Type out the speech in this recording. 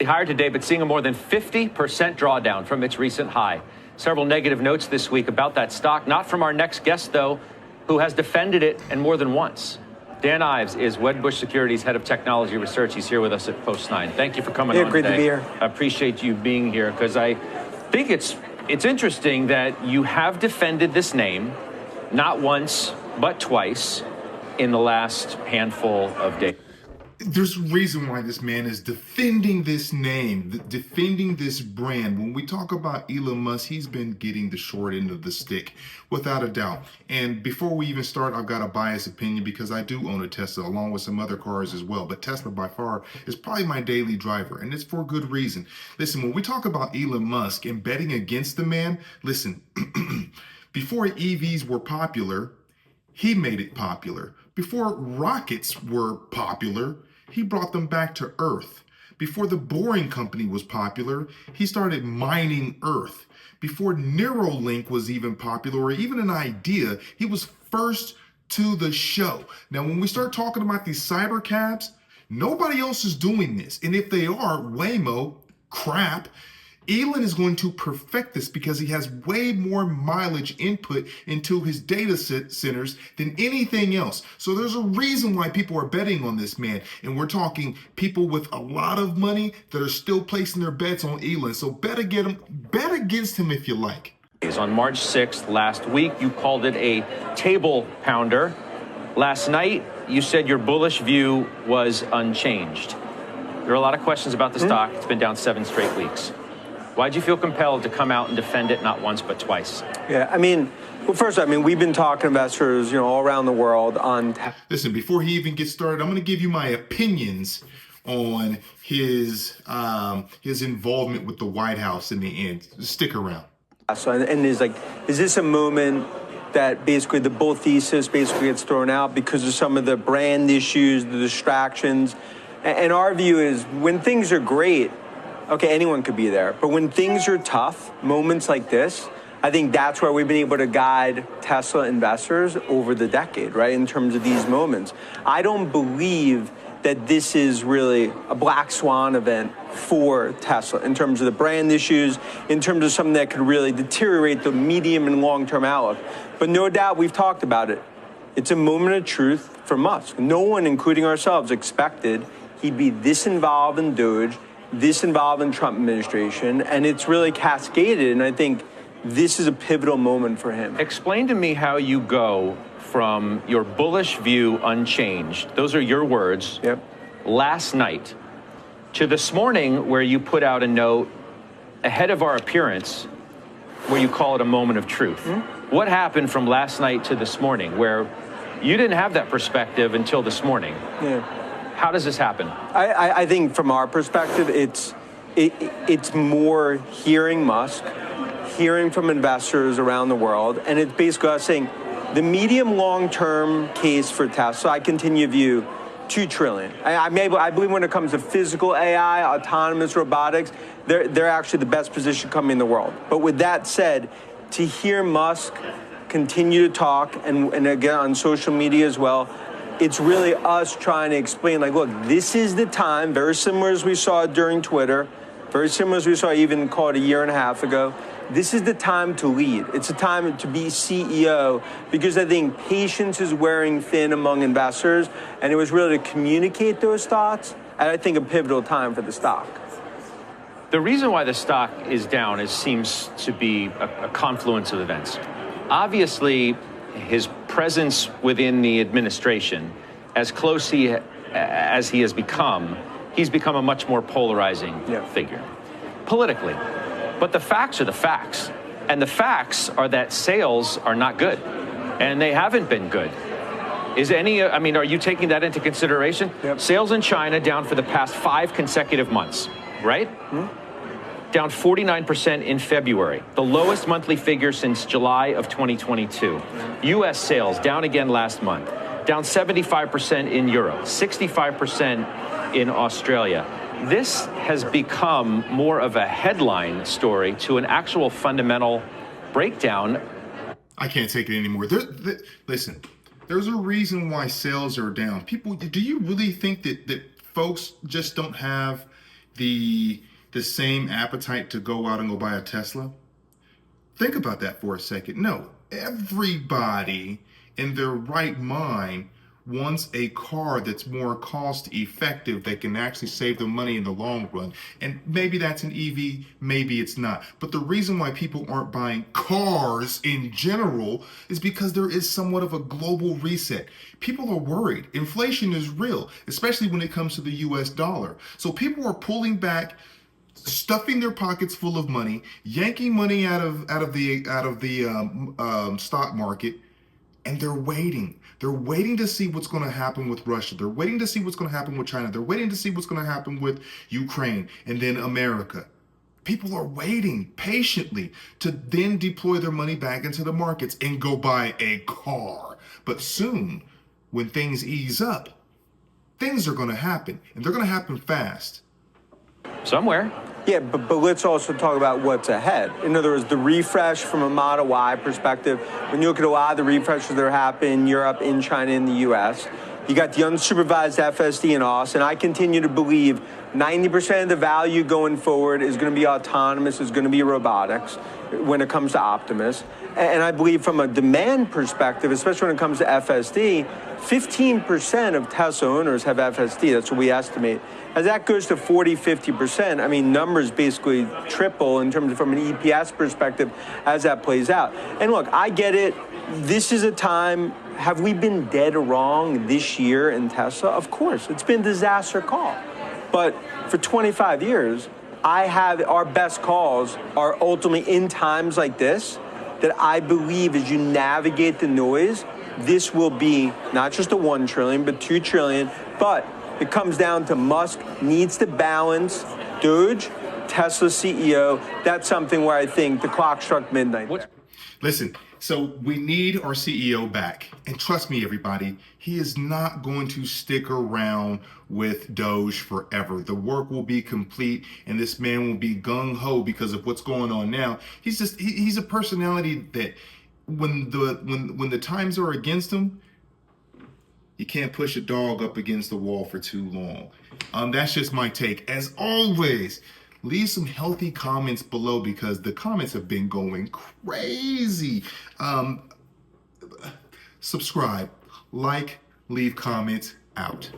Higher today, but seeing a more than 50% drawdown from its recent high. Several negative notes this week about that stock, not from our next guest, though, who has defended it and more than once. Dan Ives is Wedbush Securities Head of Technology Research. He's here with us at Post 9. Thank you for coming on great today. To be here. I appreciate you being here because I think it's interesting that you have defended this name not once, but twice in the last handful of days. There's a reason why this man is defending this name, defending this brand. When we talk about Elon Musk, he's been getting the short end of the stick, without a doubt. And before we even start, I've got a biased opinion because I do own a Tesla along with some other cars as well. But Tesla by far is probably my daily driver, and it's for good reason. Listen, when we talk about Elon Musk and betting against the man, listen, before EVs were popular, he made it popular. Before rockets were popular, he brought them back to Earth. Before the Boring Company was popular, he started mining Earth. Before Neuralink was even popular or even an idea, he was first to the show. Now, when we start talking about these cyber cabs, nobody else is doing this. And if they are, Waymo, crap. Elon is going to perfect this because he has way more mileage input into his data centers than anything else. So there's a reason why people are betting on this man. And we're talking people with a lot of money that are still placing their bets on Elon. So bet against him if you like. On March 6th last week, you called it a table pounder. Last night, you said your bullish view was unchanged. There are a lot of questions about the stock. It's been down 7 straight weeks. Why'd you feel compelled to come out and defend it not once but twice? Yeah, well, first, we've been talking to investors, all around the world on. Listen, before he even gets started, I'm going to give you my opinions on his involvement with the White House in the end. Stick around. So, and is this a moment that basically the bull thesis basically gets thrown out because of some of the brand issues, the distractions? And our view is when things are great, okay, anyone could be there. But when things are tough, moments like this, I think that's where we've been able to guide Tesla investors over the decade, right, in terms of these moments. I don't believe that this is really a black swan event for Tesla in terms of the brand issues, in terms of something that could really deteriorate the medium and long-term outlook. But no doubt, we've talked about it. It's a moment of truth for Musk. No one, including ourselves, expected he'd be this involved in Doge, this involved in Trump administration, and it's really cascaded, and I think this is a pivotal moment for him. Explain to me how you go from your bullish view unchanged, those are your words, last night, to this morning where you put out a note ahead of our appearance where you call it a moment of truth. What happened from last night to this morning where you didn't have that perspective until this morning? How does this happen? I think from our perspective, it's more hearing Musk, hearing from investors around the world, and it's basically us saying the medium long-term case for Tesla, I continue to view $2 trillion. I believe when it comes to physical AI, autonomous robotics, they're actually the best position company in the world. But with that said, to hear Musk continue to talk, and again on social media as well, it's really us trying to explain, look, this is the time, very similar as we saw during Twitter, very similar as we saw even called a year and a half ago. This is the time to lead. It's a time to be CEO because I think patience is wearing thin among investors, and it was really to communicate those thoughts, and I think a pivotal time for the stock. The reason why the stock is down seems to be a confluence of events. Obviously, his presence within the administration, as close as he has become, he's become a much more polarizing figure politically. But the facts are the facts. And the facts are that sales are not good. And they haven't been good. Are you taking that into consideration? Sales in China down for the past 5 consecutive months, right? Down 49% in February, the lowest monthly figure since July of 2022. U.S. sales down again last month, down 75% in Europe, 65% in Australia. This has become more of a headline story to an actual fundamental breakdown. I can't take it anymore. Listen, there's a reason why sales are down. People, do you really think that folks just don't have the same appetite to go out and go buy a Tesla? Think about that for a second. No, everybody in their right mind wants a car that's more cost effective, that can actually save them money in the long run. And maybe that's an EV, maybe it's not. But the reason why people aren't buying cars in general is because there is somewhat of a global reset. People are worried. Inflation is real, especially when it comes to the US dollar. So people are pulling back, stuffing their pockets full of money, yanking money out of the stock market, and they're waiting. They're waiting to see what's going to happen with Russia. They're waiting to see what's going to happen with China. They're waiting to see what's going to happen with Ukraine and then America. People are waiting patiently to then deploy their money back into the markets and go buy a car. But soon, when things ease up, things are going to happen, and they're going to happen fast. Somewhere. Yeah, but let's also talk about what's ahead. In other words, the refresh from a Model Y perspective, when you look at a lot of the refreshes that are happening in Europe, in China, in the US, you got the unsupervised FSD in Austin. I continue to believe 90% of the value going forward is going to be autonomous, is going to be robotics when it comes to Optimus. And I believe from a demand perspective, especially when it comes to FSD, 15% of Tesla owners have FSD. That's what we estimate. As that goes to 40, 50%, I mean, numbers basically triple in terms of from an EPS perspective as that plays out. And look, I get it. This is a time, have we been dead wrong this year in Tesla? Of course, it's been a disaster call. But for 25 years, our best calls are ultimately in times like this, that I believe as you navigate the noise, this will be not just a 1 trillion, but 2 trillion. But it comes down to Musk needs to balance Doge, Tesla CEO. That's something where I think the clock struck midnight. Listen, so we need our CEO back. And trust me, everybody, he is not going to stick around with Doge forever. The work will be complete, and this man will be gung-ho because of what's going on now. He's a personality that when the times are against him, you can't push a dog up against the wall for too long. That's just my take. As always, leave some healthy comments below because the comments have been going crazy. Subscribe, like, leave comments, out.